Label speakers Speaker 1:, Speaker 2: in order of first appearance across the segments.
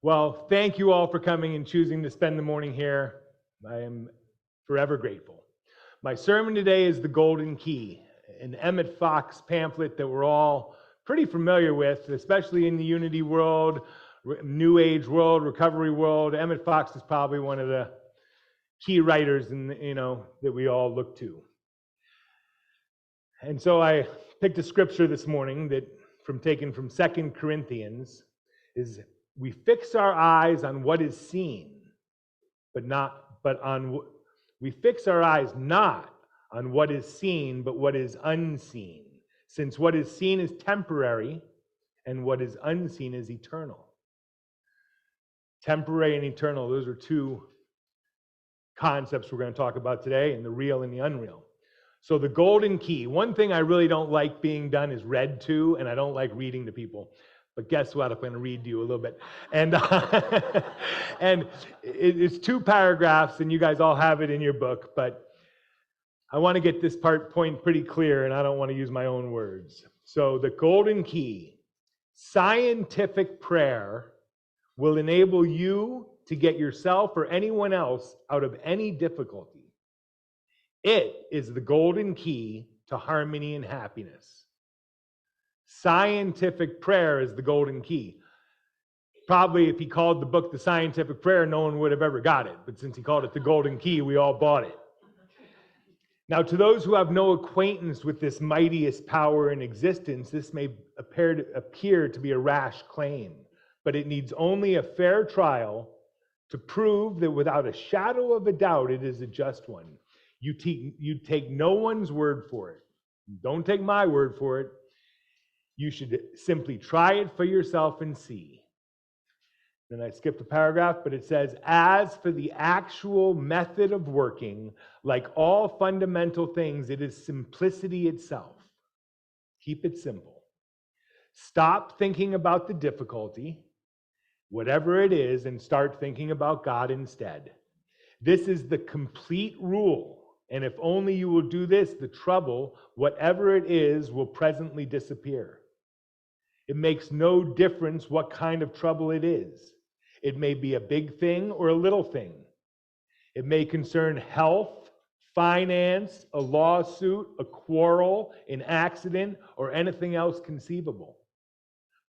Speaker 1: Well, thank you all for coming and choosing to spend the morning here. I am forever grateful. My sermon today is The Golden Key, an Emmett Fox pamphlet that we're all pretty familiar with, especially in the Unity world, New Age world, recovery world. Emmett Fox is probably one of the key writers that we all look to. And so I picked a scripture this morning taken from 2 Corinthians, is we fix our eyes on what is seen, we fix our eyes not on what is seen, but what is unseen. Since what is seen is temporary, and what is unseen is eternal. Temporary and eternal, those are two concepts we're going to talk about today, and the real and the unreal. So the golden key, one thing I really don't like being done is read to, and I don't like reading to people. But guess what? I'm going to read to you a little bit. And, and it's 2 paragraphs, and you guys all have it in your book, but I want to get this point pretty clear, and I don't want to use my own words. So the golden key, scientific prayer will enable you to get yourself or anyone else out of any difficulty. It is the golden key to harmony and happiness. Scientific prayer is the golden key. Probably if he called the book The Scientific Prayer, no one would have ever got it. But since he called it the golden key, we all bought it. Now, to those who have no acquaintance with this mightiest power in existence, this may appear to be a rash claim, but it needs only a fair trial to prove that without a shadow of a doubt, it is a just one. You take no one's word for it. Don't take my word for it. You should simply try it for yourself and see. Then I skipped a paragraph, but it says, as for the actual method of working, like all fundamental things, it is simplicity itself. Keep it simple. Stop thinking about the difficulty, whatever it is, and start thinking about God instead. This is the complete rule, and if only you will do this, the trouble, whatever it is, will presently disappear. It makes no difference what kind of trouble it is. It may be a big thing or a little thing. It may concern health, finance, a lawsuit, a quarrel, an accident, or anything else conceivable.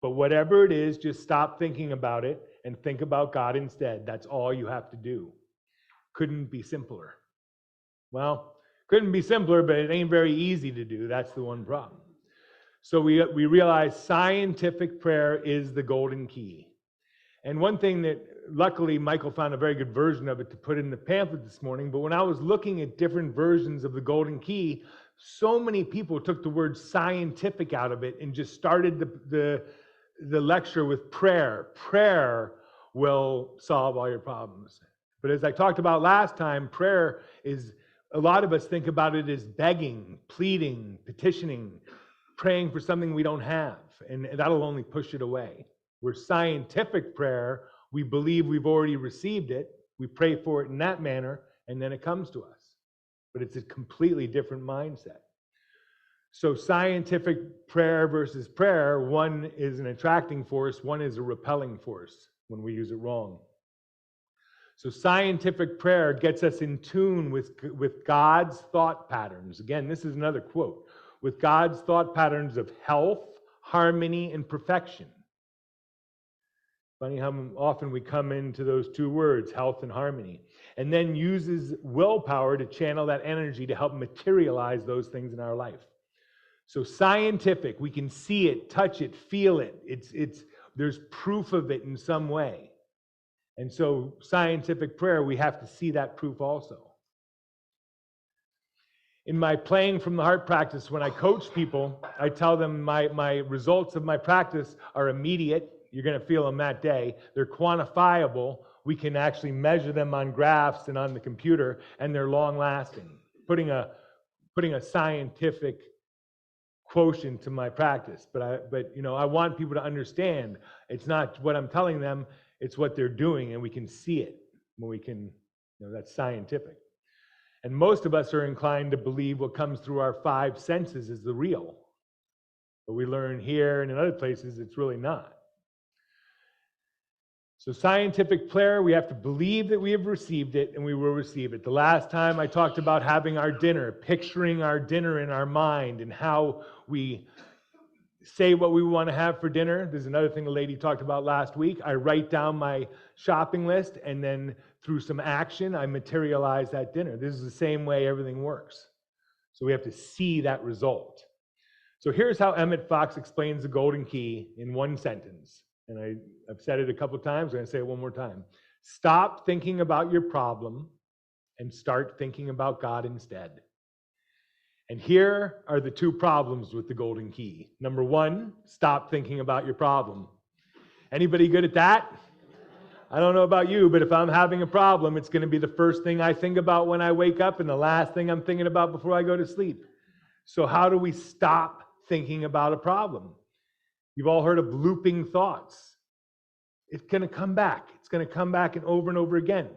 Speaker 1: But whatever it is, just stop thinking about it and think about God instead. That's all you have to do. Couldn't be simpler. Well, couldn't be simpler, but it ain't very easy to do. That's the one problem. So we realize scientific prayer is the golden key. And one thing that, luckily, Michael found a very good version of it to put in the pamphlet this morning, but when I was looking at different versions of the golden key, so many people took the word scientific out of it and just started the lecture with prayer. Prayer will solve all your problems. But as I talked about last time, prayer is, a lot of us think about it as begging, pleading, petitioning, praying for something we don't have, and that'll only push it away. Where scientific prayer, we believe we've already received it, we pray for it in that manner, and then it comes to us. But it's a completely different mindset. So scientific prayer versus prayer, one is an attracting force, one is a repelling force when we use it wrong. So scientific prayer gets us in tune with God's thought patterns. Again, this is another quote. With God's thought patterns of health, harmony, and perfection. Funny how often we come into those 2 words, health and harmony, and then uses willpower to channel that energy to help materialize those things in our life. So scientific, we can see it, touch it, feel it. There's proof of it in some way. And so scientific prayer, we have to see that proof also. In my playing from the heart practice, when I coach people, I tell them my results of my practice are immediate. You're going to feel them that day. They're quantifiable. We can actually measure them on graphs and on the computer, and they're long-lasting. Putting a scientific quotient to my practice, but I want people to understand it's not what I'm telling them; it's what they're doing, and we can see it. When we can, that's scientific. And most of us are inclined to believe what comes through our 5 senses is the real. But we learn here and in other places it's really not. So scientific prayer, we have to believe that we have received it and we will receive it. The last time I talked about having our dinner, picturing our dinner in our mind and how we say what we want to have for dinner. There's another thing the lady talked about last week. I write down my shopping list, and then through some action, I materialize that dinner. This is the same way everything works. So we have to see that result. So here's how Emmett Fox explains the golden key in one sentence. And I've said it a couple times. I'm going to say it one more time. Stop thinking about your problem and start thinking about God instead. And here are the two problems with the golden key. Number one, stop thinking about your problem. Anybody good at that? I don't know about you, but if I'm having a problem, it's going to be the first thing I think about when I wake up and the last thing I'm thinking about before I go to sleep. So how do we stop thinking about a problem? You've all heard of looping thoughts. It's going to come back. It's going to come back and over again.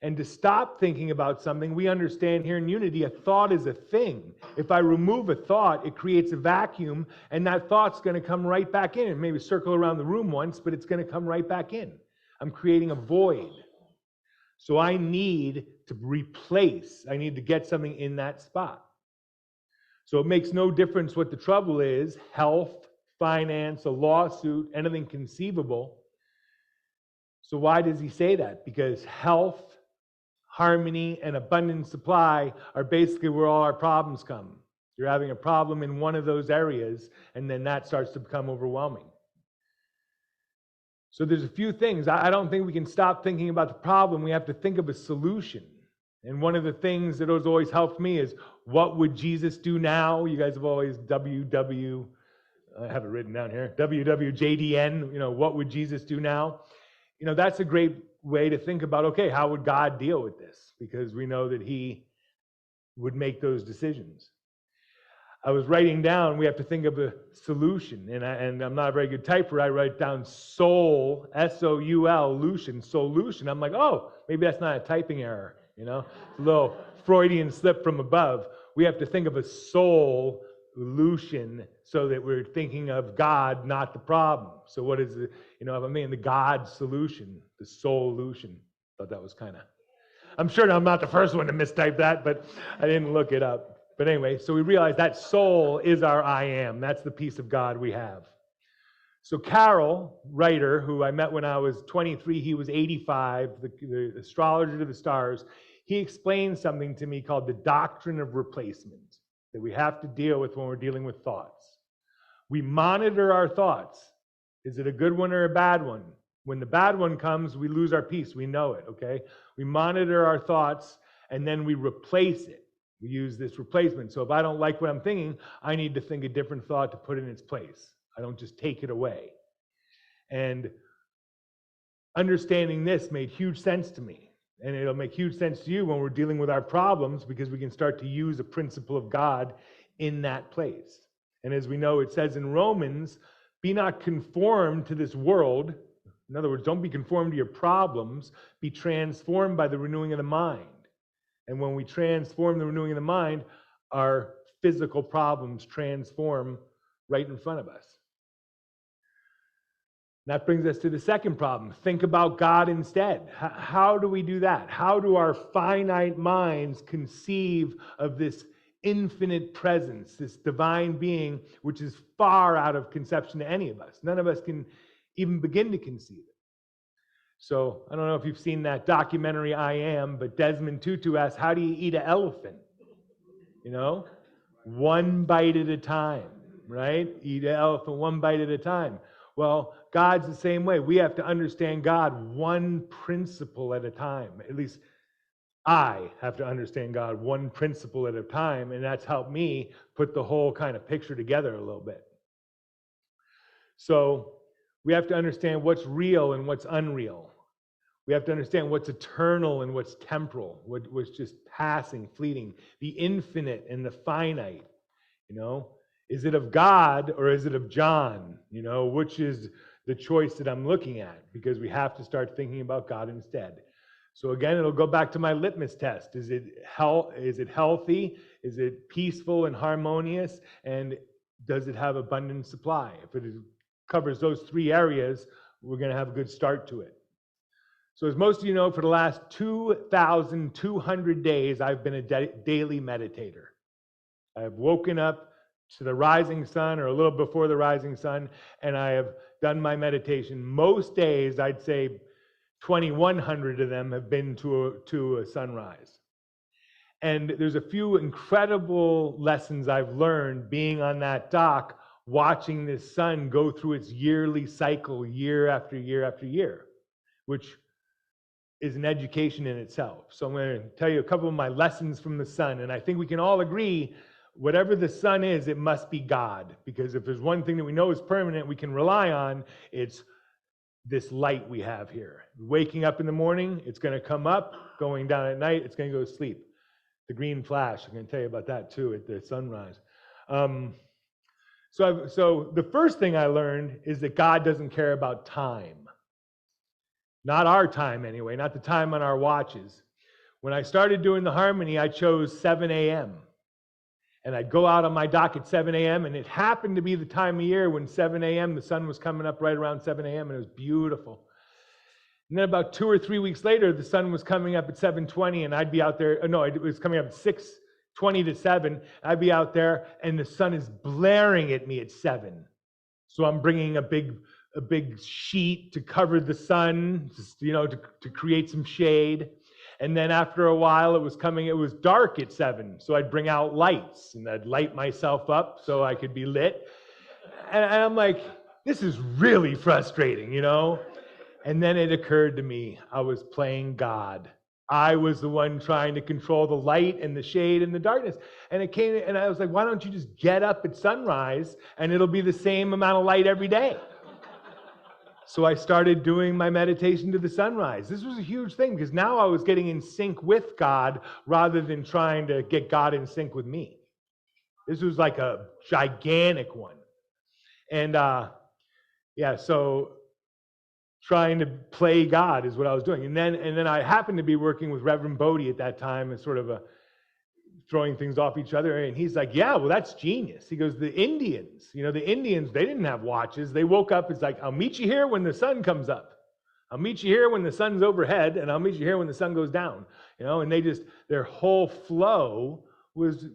Speaker 1: And to stop thinking about something, we understand here in Unity, a thought is a thing. If I remove a thought, it creates a vacuum, and that thought's going to come right back in. And maybe circle around the room once, but it's going to come right back in. I'm creating a void. So I need to replace, I need to get something in that spot. So it makes no difference what the trouble is, health, finance, a lawsuit, anything conceivable. So why does he say that? Because health, harmony, and abundant supply are basically where all our problems come. You're having a problem in one of those areas, and then that starts to become overwhelming. So there's a few things. I don't think we can stop thinking about the problem. We have to think of a solution. And one of the things that has always helped me is, what would Jesus do now? You guys have always I have it written down here, WWJDN, what would Jesus do now? That's a great way to think about, okay, how would God deal with this? Because we know that he would make those decisions. I was writing down, we have to think of a solution. And I'm not a very good typer. I write down soul, S-O-U-L, solution. I'm like, oh, maybe that's not a typing error. It's a little Freudian slip from above. We have to think of a soul solution so that we're thinking of God, not the problem. So what is it? The God solution, the solution. Thought that was I'm sure I'm not the first one to mistype that, but I didn't look it up. But anyway, so we realize that soul is our I am. That's the piece of God we have. So Carol, writer, who I met when I was 23, he was 85, the astrologer to the stars, he explained something to me called the doctrine of replacement that we have to deal with when we're dealing with thoughts. We monitor our thoughts. Is it a good one or a bad one? When the bad one comes, we lose our peace. We know it, okay? We monitor our thoughts, and then we replace it. We use this replacement. So if I don't like what I'm thinking, I need to think a different thought to put in its place. I don't just take it away. And understanding this made huge sense to me. And it'll make huge sense to you when we're dealing with our problems, because we can start to use a principle of God in that place. And as we know, it says in Romans, be not conformed to this world. In other words, don't be conformed to your problems. Be transformed by the renewing of the mind. And when we transform the renewing of the mind, our physical problems transform right in front of us. That brings us to the second problem. Think about God instead. How do we do that? How do our finite minds conceive of this infinite presence, this divine being, which is far out of conception to any of us? None of us can even begin to conceive it. So I don't know if you've seen that documentary, I Am, but Desmond Tutu asks, how do you eat an elephant? One bite at a time, right? Eat an elephant one bite at a time. Well, God's the same way. We have to understand God one principle at a time. At least I have to understand God one principle at a time, and that's helped me put the whole kind of picture together a little bit. So we have to understand what's real and what's unreal. We have to understand what's eternal and what's temporal, what's just passing, fleeting, the infinite and the finite, Is it of God or is it of John? Which is the choice that I'm looking at, because we have to start thinking about God instead. So again, it'll go back to my litmus test. Is it healthy? Is it peaceful and harmonious? And does it have abundant supply? If it covers those three areas, we're going to have a good start to it. So as most of you know, for the last 2,200 days, I've been a daily meditator. I've woken up to the rising sun or a little before the rising sun, and I have done my meditation. Most days, I'd say 2,100 of them have been to a sunrise. And there's a few incredible lessons I've learned being on that dock, watching this sun go through its yearly cycle year after year after year, which is an education in itself. So I'm going to tell you a couple of my lessons from the sun. And I think we can all agree, whatever the sun is, it must be God. Because if there's one thing that we know is permanent, we can rely on, it's this light we have here. Waking up in the morning, it's going to come up. Going down at night, it's going to go to sleep. The green flash, I'm going to tell you about that too at the sunrise. So the first thing I learned is that God doesn't care about time. Not our time anyway, not the time on our watches. When I started doing the harmony, I chose 7 a.m. And I'd go out on my dock at 7 a.m. and it happened to be the time of year when 7 a.m., the sun was coming up right around 7 a.m. and it was beautiful. And then about 2 or 3 weeks later, the sun was coming up at 7:20 and I'd be out there. No, it was coming up at 6:20 to 7. I'd be out there and the sun is blaring at me at 7. So I'm bringing a big sheet to cover the sun, just, to create some shade. And then after a while, it was dark at 7. So I'd bring out lights and I'd light myself up so I could be lit. And I'm like, this is really frustrating, And then it occurred to me, I was playing God. I was the one trying to control the light and the shade and the darkness. And it came, and I was like, why don't you just get up at sunrise and it'll be the same amount of light every day? So I started doing my meditation to the sunrise. This was a huge thing because now I was getting in sync with God rather than trying to get God in sync with me. This was like a gigantic one. And so trying to play God is what I was doing. And then I happened to be working with Reverend Bodie at that time as sort of throwing things off each other. And he's like, yeah, well, that's genius. He goes, the Indians, they didn't have watches. They woke up, it's like, I'll meet you here when the sun comes up. I'll meet you here when the sun's overhead, and I'll meet you here when the sun goes down. And their whole flow was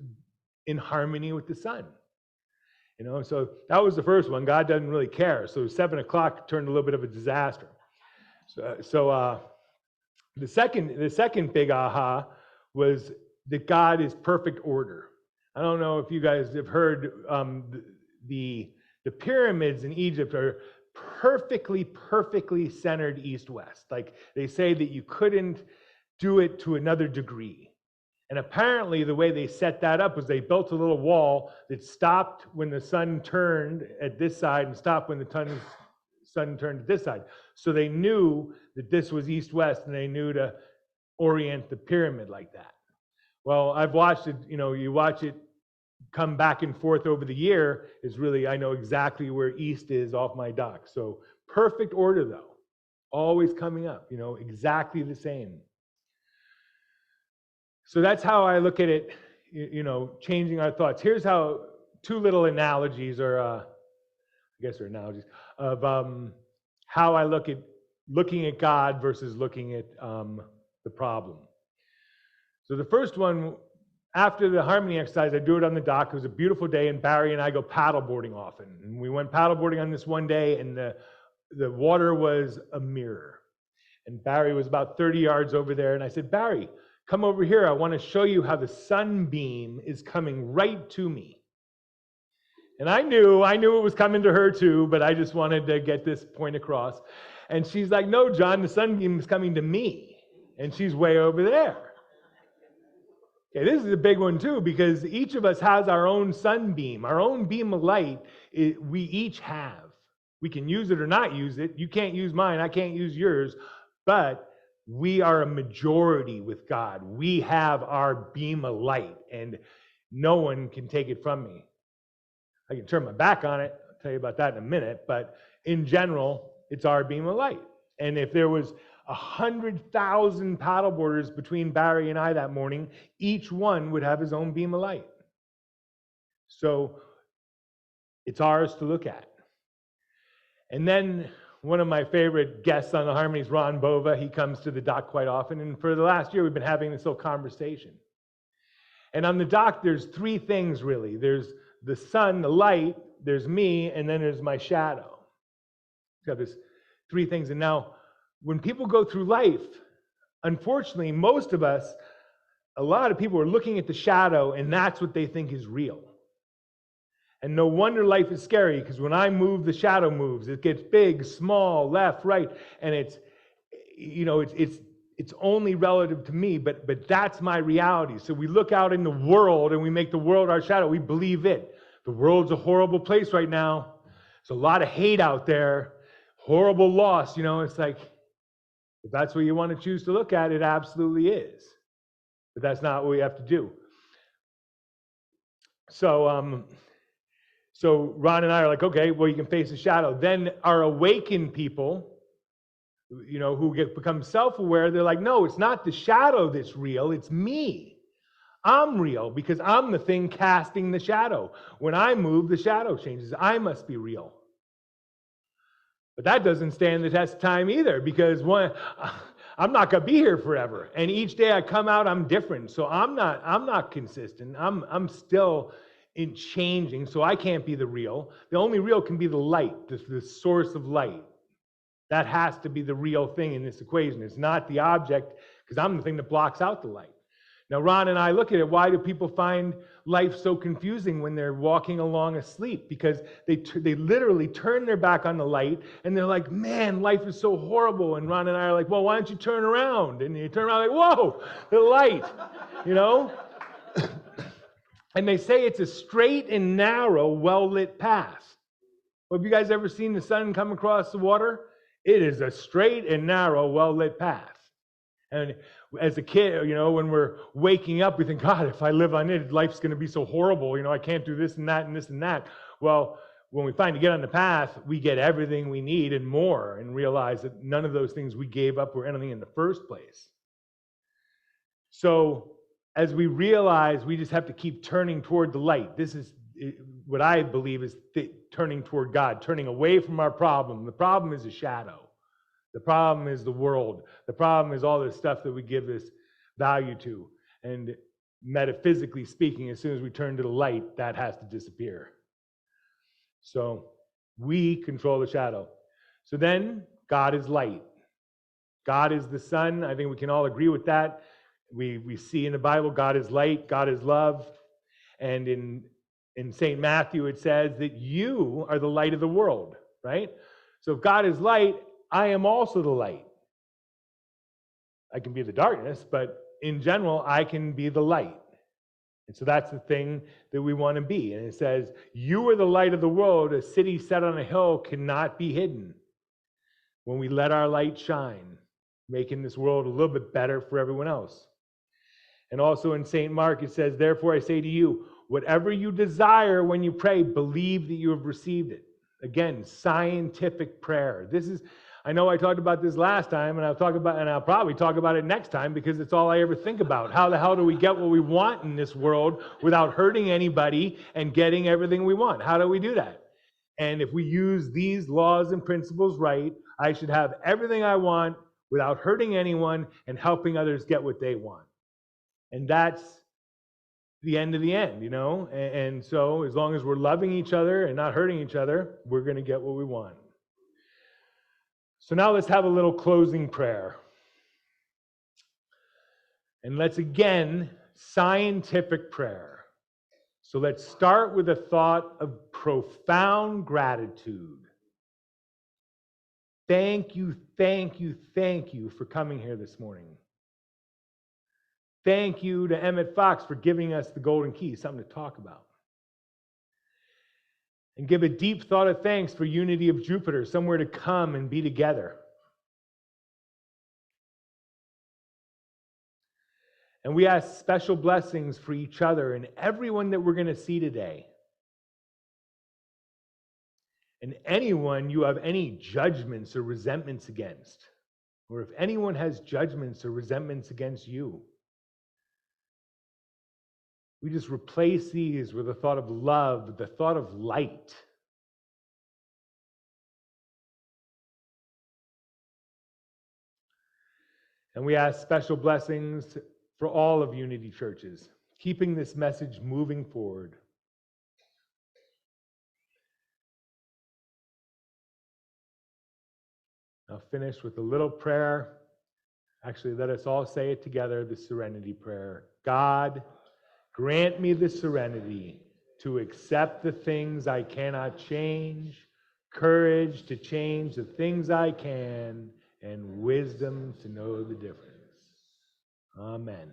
Speaker 1: in harmony with the sun. So that was the first one. God doesn't really care. So 7 o'clock turned a little bit of a disaster. So the second big aha was that God is perfect order. I don't know if you guys have heard the pyramids in Egypt are perfectly centered east-west. Like they say that you couldn't do it to another degree. And apparently the way they set that up was they built a little wall that stopped when the sun turned at this side and stopped when the sun turned at this side. So they knew that this was east-west and they knew to orient the pyramid like that. Well, I've watched it, you watch it come back and forth over the year, I know exactly where east is off my dock. So perfect order though, always coming up, exactly the same. So that's how I look at it, changing our thoughts. Here's how 2 little analogies, or I guess they're analogies, of how I looking at God versus looking at the problem. So the first one, after the harmony exercise, I do it on the dock. It was a beautiful day, and Barry and I go paddleboarding often. And we went paddleboarding on this one day, and the water was a mirror. And Barry was about 30 yards over there, and I said, Barry, come over here. I want to show you how the sunbeam is coming right to me. And I knew it was coming to her too, but I just wanted to get this point across. And she's like, no, John, the sunbeam is coming to me. And she's way over there. Okay, this is a big one too, because each of us has our own sunbeam, our own beam of light. We each have. We can use it or not use it. You can't use mine. I can't use yours. But we are a majority with God. We have our beam of light, and no one can take it from me. I can turn my back on it. I'll tell you about that in a minute. But in general, it's our beam of light. And if there was 100,000 paddleboarders between Barry and I that morning, each one would have his own beam of light. So it's ours to look at. And then one of my favorite guests on the Harmonies, Ron Bova. He comes to the dock quite often. And for the last year, we've been having this little conversation. And on the dock, there's three things, really. There's the sun, the light, there's me, and then there's my shadow. So there's three things. And now, when people go through life, unfortunately, most of us, a lot of people are looking at the shadow, and that's what they think is real. And no wonder life is scary, because when I move, the shadow moves. It gets big, small, left, right, and it's only relative to me, but that's my reality. So we look out in the world and we make the world our shadow. We believe it. The world's a horrible place right now. There's a lot of hate out there, horrible loss. It's like, if that's what you want to choose to look at, it absolutely is. But that's not what we have to do. So Ron and I are like, okay, well, you can face the shadow. Then our awakened people, who become self-aware, they're like, no, it's not the shadow that's real, it's me. I'm real because I'm the thing casting the shadow. When I move, the shadow changes. I must be real. But that doesn't stand the test of time either, because I'm not going to be here forever. And each day I come out, I'm different. So I'm not consistent. I'm still in changing, so I can't be the real. The only real can be the light, the source of light. That has to be the real thing in this equation. It's not the object, because I'm the thing that blocks out the light. Now, Ron and I look at it. Why do people find life so confusing when they're walking along asleep? Because they literally turn their back on the light, and they're like, man, life is so horrible. And Ron and I are like, well, why don't you turn around? And you turn around like, whoa, the light, And they say it's a straight and narrow, well-lit path. Well, have you guys ever seen the sun come across the water? It is a straight and narrow, well-lit path. And as a kid, when we're waking up, we think, God, if I live on it, life's going to be so horrible. I can't do this and that and this and that. Well, when we finally get on the path, we get everything we need and more, and realize that none of those things we gave up were anything in the first place. So as we realize, we just have to keep turning toward the light. This is what I believe is turning toward God, turning away from our problem. The problem is a shadow. The problem is the world. The problem is all this stuff that we give this value to. And metaphysically speaking, as soon as we turn to the light, that has to disappear. So we control the shadow. So then God is light. God is the sun. I think we can all agree with that. We see in the Bible, God is light, God is love. And in St. Matthew, it says that you are the light of the world, right? So if God is light, I am also the light. I can be the darkness, but in general, I can be the light. And so that's the thing that we want to be. And it says, you are the light of the world. A city set on a hill cannot be hidden. When we let our light shine, making this world a little bit better for everyone else. And also in St. Mark, it says, therefore I say to you, whatever you desire when you pray, believe that you have received it. Again, scientific prayer. I know I talked about this last time, and I'll probably talk about it next time, because it's all I ever think about. How the hell do we get what we want in this world without hurting anybody and getting everything we want? How do we do that? And if we use these laws and principles right, I should have everything I want without hurting anyone and helping others get what they want. And that's the end of the end, And so as long as we're loving each other and not hurting each other, we're going to get what we want. So now let's have a little closing prayer. And let's again, scientific prayer. So let's start with a thought of profound gratitude. Thank you, thank you, thank you for coming here this morning. Thank you to Emmett Fox for giving us the golden key, something to talk about. And give a deep thought of thanks for Unity of Jupiter, somewhere to come and be together. And we ask special blessings for each other and everyone that we're going to see today. And anyone you have any judgments or resentments against, or if anyone has judgments or resentments against you, we just replace these with the thought of love, the thought of light. And we ask special blessings for all of Unity churches, keeping this message moving forward. I'll finish with a little prayer. Actually, let us all say it together, the serenity prayer. God, grant me the serenity to accept the things I cannot change, courage to change the things I can, and wisdom to know the difference. Amen.